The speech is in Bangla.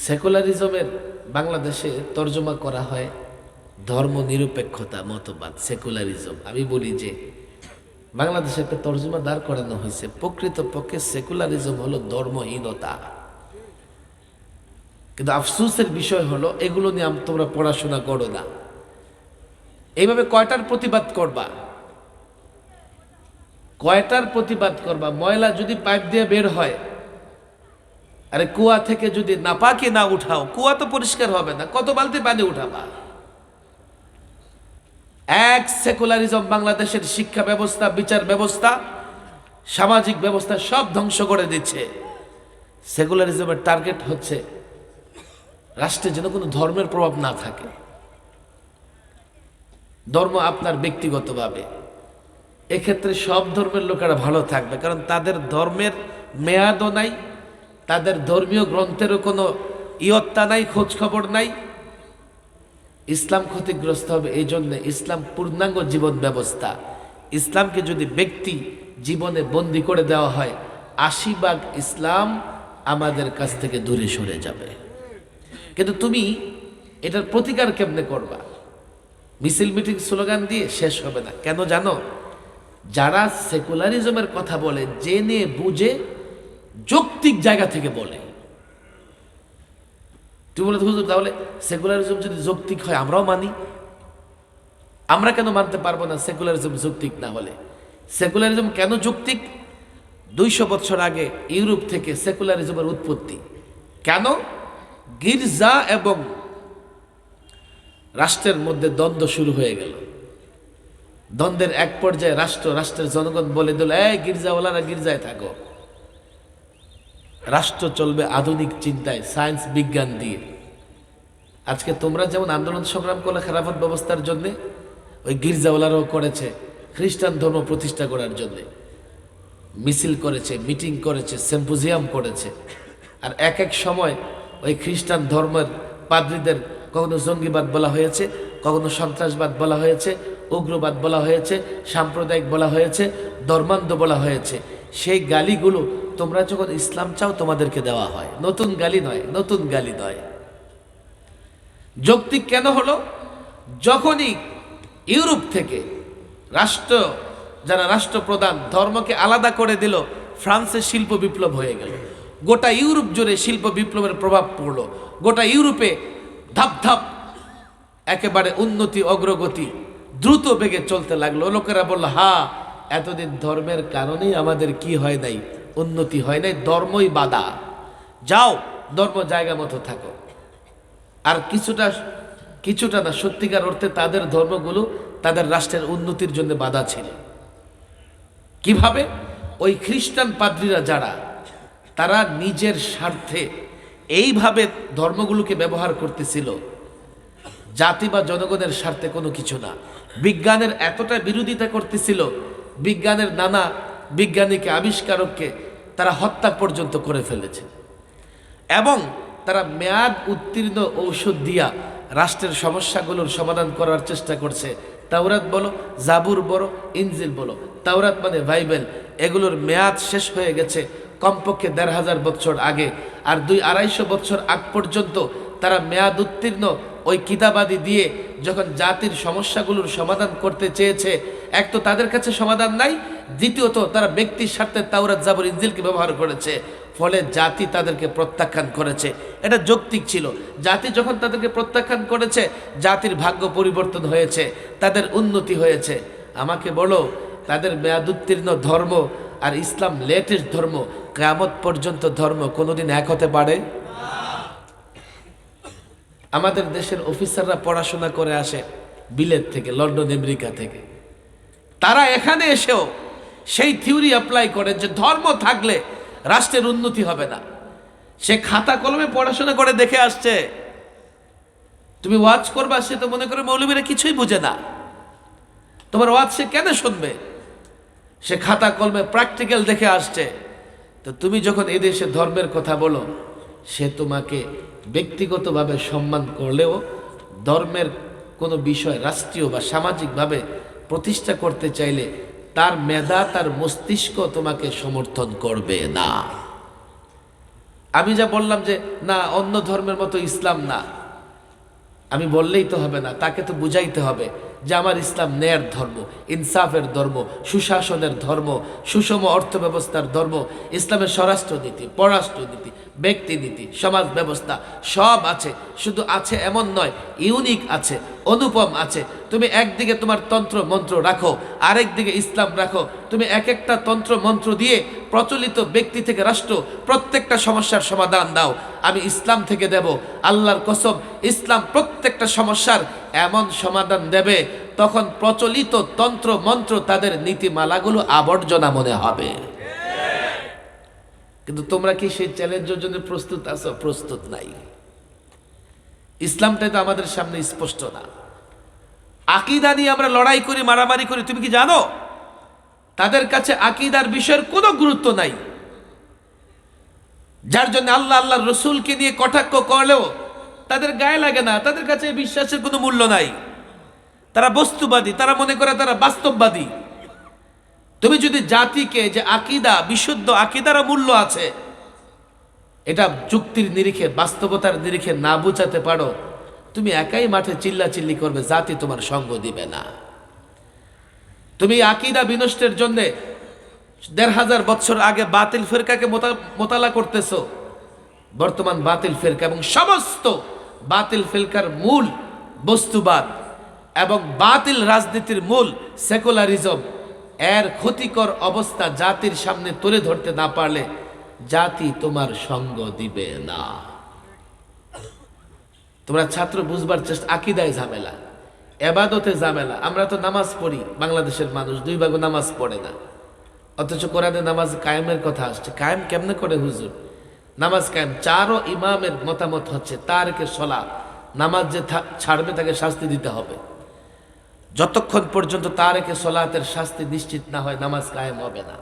সেকুলারিজমের বাংলাদেশে তর্জমা করা হয় ধর্ম নিরপেক্ষতা মতবাদ, সেকুলারিজম। আমি বলি যে বাংলাদেশে একটা তর্জমা দাঁড় করানো হয়েছে, প্রকৃতপক্ষে সেকুলারিজম হলো ধর্মহীনতা। কিন্তু আফসোসের বিষয় হলো এগুলো নিয়ে তোমরা পড়াশোনা করো না। এইভাবে কয়টার প্রতিবাদ করবা? কয়টার প্রতিবাদ করবা? ময়লা যদি পাইপ দিয়ে বের হয়, আরে কুয়া থেকে যদি নাপাকি না উঠাও, কুয়া তো পরিষ্কার হবে না, কত বালতি পানি উঠাবা? এক সেকুলারিজম বাংলাদেশের শিক্ষা ব্যবস্থা, বিচার ব্যবস্থা, সামাজিক ব্যবস্থা সব ধ্বংস করে দিচ্ছে। সেকুলারিজমের টার্গেট হচ্ছে রাষ্ট্রে যেন কোনো ধর্মের প্রভাব না থাকে। ধর্ম আপনার ব্যক্তিগতভাবে, এক্ষেত্রে সব ধর্মের লোকেরা ভালো থাকবে, কারণ তাদের ধর্মের মেয়াদও নাই, তাদের ধর্মীয় গ্রন্থেরও কোনো ইয়ত্তা নাই, খোঁজ খবর নাই। ইসলাম ক্ষতিগ্রস্ত হবে। এই জন্য ইসলাম পূর্ণাঙ্গ জীবন ব্যবস্থা। ইসলামকে যদি ব্যক্তি জীবনে বন্দী করে দেওয়া হয়, ৮০% ইসলাম আমাদের কাছ থেকে দূরে সরে যাবে। কিন্তু তুমি এটার প্রতিকার কেমনে করবা? মিছিল মিটিং স্লোগান দিয়ে শেষ হবে না। কেন জানো? যারা সেকুলারিজমের কথা বলে জেনে বুঝে যৌক্তিক জায়গা থেকে বলে। তুমি বলে হুজুর, তাহলে সেকুলারিজম যদি যৌক্তিক হয় আমরাও মানি, আমরা কেন মানতে পারবো না সেকুলারিজম যৌক্তিক না হলে? সেকুলারিজম কেন যৌক্তিক? ২০০ বছর আগে ইউরোপ থেকে সেকুলারিজমের উৎপত্তি। কেন? গির্জা এবং রাষ্ট্রের মধ্যে দ্বন্দ্ব শুরু হয়ে গেল। দ্বন্দ্বের এক পর্যায়ে রাষ্ট্রের জনগণ বলে দিল, এই গির্জাওয়ালারা গির্জায় থাকো, রাষ্ট্র চলবে আধুনিক চিন্তায়, সায়েন্স বিজ্ঞান দিয়ে। আজকে তোমরা যেমন আন্দোলন সংগ্রাম করলে খেলাফত ব্যবস্থার জন্য, ওই গির্জাওয়ালারাও করেছে খ্রিস্টান ধর্ম প্রতিষ্ঠা করার জন্য। মিছিল করেছে, মিটিং করেছে, সিম্পোজিয়াম করেছে। আর এক এক সময় ওই খ্রিস্টান ধর্মের পাদ্রীদের কখনো জঙ্গিবাদ বলা হয়েছে, কখনো সন্ত্রাসবাদ বলা হয়েছে, উগ্রবাদ বলা হয়েছে, সাম্প্রদায়িক বলা হয়েছে, ধর্মান্ধ বলা হয়েছে। সেই গালিগুলো তোমরা যখন ইসলাম চাও তোমাদেরকে দেওয়া হয়। নতুন গালি নয়, নতুন গালি নয়। যৌক্তিক কেন হলো? যখনই ইউরোপ থেকে যারা রাষ্ট্রপ্রধান ধর্মকে আলাদা করে দিল, ফ্রান্সের শিল্প বিপ্লব হয়ে গেল। গোটা ইউরোপ জুড়ে শিল্প বিপ্লবের প্রভাব পড়লো। গোটা ইউরোপে ধাপ ধাপ একেবারে উন্নতি, অগ্রগতি দ্রুত বেগে চলতে লাগলো। লোকেরা বলল, হ্যাঁ, এতদিন ধর্মের কারণেই আমাদের কি হয় নাই, উন্নতি হয় নাই, ধর্মই বাধা। যাও, ধর্ম জায়গা মতো থাকো। আর কিছুটা না, সত্যিকার অর্থে তাদের ধর্মগুলো তাদের রাষ্ট্রের উন্নতির জন্য বাধা ছিল। কিভাবে? ওই খ্রিস্টান পাদ্রীরা যারা, তারা নিজের স্বার্থে এইভাবে ধর্মগুলোকে ব্যবহার করতেছিল, জাতি বা জনগণের স্বার্থে কোনো কিছু না। বিজ্ঞানের এতটা বিরোধিতা করতেছিল, বিজ্ঞানের নানা বিজ্ঞানীকে, আবিষ্কারককে তারা হত্যা পর্যন্ত করে ফেলেছে। এবং তারা মেয়াদ উত্তীর্ণ ঔষধ দিয়া রাষ্ট্রের সমস্যাগুলোর সমাধান করার চেষ্টা করছে। তাওরাত বলো, জাবুর বলো, ইনজিল বলো। তাওরাত মানে বাইবেল, এগুলোর মেয়াদ শেষ হয়ে গেছে কমপক্ষে ১৫০০ বছর আগে। আর ২০০-২৫০ বছর আগ পর্যন্ত তারা মেয়াদ উত্তীর্ণ ওই কিতাবাদি দিয়ে যখন জাতির সমস্যাগুলোর সমাধান করতে চেয়েছে, এক তো তাদের কাছে সমাধান নাই, দ্বিতীয়ত তারা ব্যক্তির স্বার্থে তাওরাত, জাবুর, ইনজিলকে ব্যবহার করেছে। ফলে জাতি তাদেরকে প্রত্যাখ্যান করেছে। এটা যৌক্তিক ছিল। জাতি যখন তাদেরকে প্রত্যাখ্যান করেছে, জাতির ভাগ্য পরিবর্তন হয়েছে, তাদের উন্নতি হয়েছে। আমাকে বলো, তাদের মেয়াদ উত্তীর্ণ ধর্ম আর ইসলাম লেটেস্ট ধর্ম, কিয়ামত পর্যন্ত ধর্ম কোনোদিন এক হতে পারে? আমাদের দেশের অফিসাররা পড়াশোনা করে আসে বিলেত থেকে, লন্ডন, আমেরিকা থেকে। তারা এখানে এসেও সেই থিওরি অ্যাপ্লাই করে যে ধর্ম থাকলে রাষ্ট্রের উন্নতি হবে না। সে খাতা কলমে পড়াশোনা করে দেখে আসছে। তুমি ওয়াজ করবা, সে তো মনে করে মৌলবীরা কিছুই বুঝে না, তোমার ওয়াজ সে কেন শুনবে? সে খাতা কলমে প্র্যাকটিক্যাল দেখে আসছে। তো তুমি যখন এদেশে ধর্মের কথা বলো, সে তোমাকে ব্যক্তিগতভাবে সম্মান করলেও ধর্মের কোনো বিষয় রাষ্ট্রীয় বা সামাজিকভাবে প্রতিষ্ঠা করতে চাইলে তার মেধা, তার মস্তিষ্ক তোমাকে সমর্থন করবে না। আমি যা বললাম যে না অন্য ধর্মের মতো ইসলাম না, আমি বললেই তো হবে না, তাকে তো বুঝাইতে হবে যে আমার ইসলাম ন্যায়ের ধর্ম, ইনসাফের ধর্ম, সুশাসনের ধর্ম, সুষম অর্থ ব্যবস্থার ধর্ম। ইসলামের স্বরাষ্ট্রনীতি, পররাষ্ট্রনীতি, ব্যক্তিনীতি, সমাজ ব্যবস্থা সব আছে। শুধু আছে এমন নয়, ইউনিক আছে, অনুপম আছে। তুমি একদিকে তোমার তন্ত্র মন্ত্র রাখো, আরেক দিকে ইসলাম রাখো। তুমি এক একটা তন্ত্র মন্ত্র দিয়ে প্রচলিত ব্যক্তি থেকে রাষ্ট্র প্রত্যেকটা সমস্যার সমাধান দাও, আমি ইসলাম থেকে দেব। আল্লাহর কসম, ইসলাম প্রত্যেকটা সমস্যার এমন সমাধান দেবে, তখন প্রচলিত তন্ত্র মন্ত্র তাদের নীতিমালাগুলো আবর্জনা মনে হবে। কিন্তু তোমরা কি সেই চ্যালেঞ্জের জন্য প্রস্তুত আছো? প্রস্তুত নাই। ইসলামটাই তো আমাদের সামনে স্পষ্ট না। আকীদা নিয়ে আমরা লড়াই করি, মারামারি করি। তুমি কি জানো তাদের কাছে আকীদার বিষয়ের কোনো গুরুত্ব নাই, যার জন্য আল্লাহ আল্লাহর রসুলকে নিয়ে কটাক্ষ করলেও তাদের গায়ে লাগে না। তাদের কাছে বিশ্বাসের কোনো মূল্য নাই। তারা বস্তুবাদী, তারা মনে করে তারা বাস্তববাদী। তুমি যদি জাতিকে যে আকীদা, বিশুদ্ধ আকীদারও মূল্য আছে, এটা যুক্তির নিরিখে, বাস্তবতার নিরিখে না বুঝাতে পারো, তুমি একাই মাঠে চিল্লাচিল্লি করবে, জাতি তোমার সঙ্গ দিবে না। তুমি আকীদা বিনষ্টের জন্য ১৫০০ বছর আগে বাতিল ফিরকাকে মোতালা করতেছো। বর্তমান বাতিল ফিরকা এবং সমস্ত বাতিল ফিরকার মূল বস্তুবাদ এবং বাতিল রাজনীতির মূল সেকুলারিজম, এর ক্ষতিকর অবস্থা জাতির সামনে তুলে ধরতে না পারলে জাতি তোমার সঙ্গ দিবে না। তোমরা ছাত্র বুঝবার চেষ্টা, আকীদায় ঝামেলা, এবাদতে ঝামেলা। আমরা তো নামাজ পড়ি, বাংলাদেশের মানুষ 2 ভাগ নামাজ পড়ে না, অথচ কোরআনে নামাজ কায়েমের কথা আসছে। কায়েম কেমনে করে হুজুর? নামাজ কায়েম, 4 ইমামের মতামত হচ্ছে তারকে সলাত, নামাজ যে ছাড়বে তাকে শাস্তি দিতে হবে। যতক্ষণ পর্যন্ত তারকে সলাতের শাস্তি নিশ্চিত না হয় নামাজ কায়েম হবে না।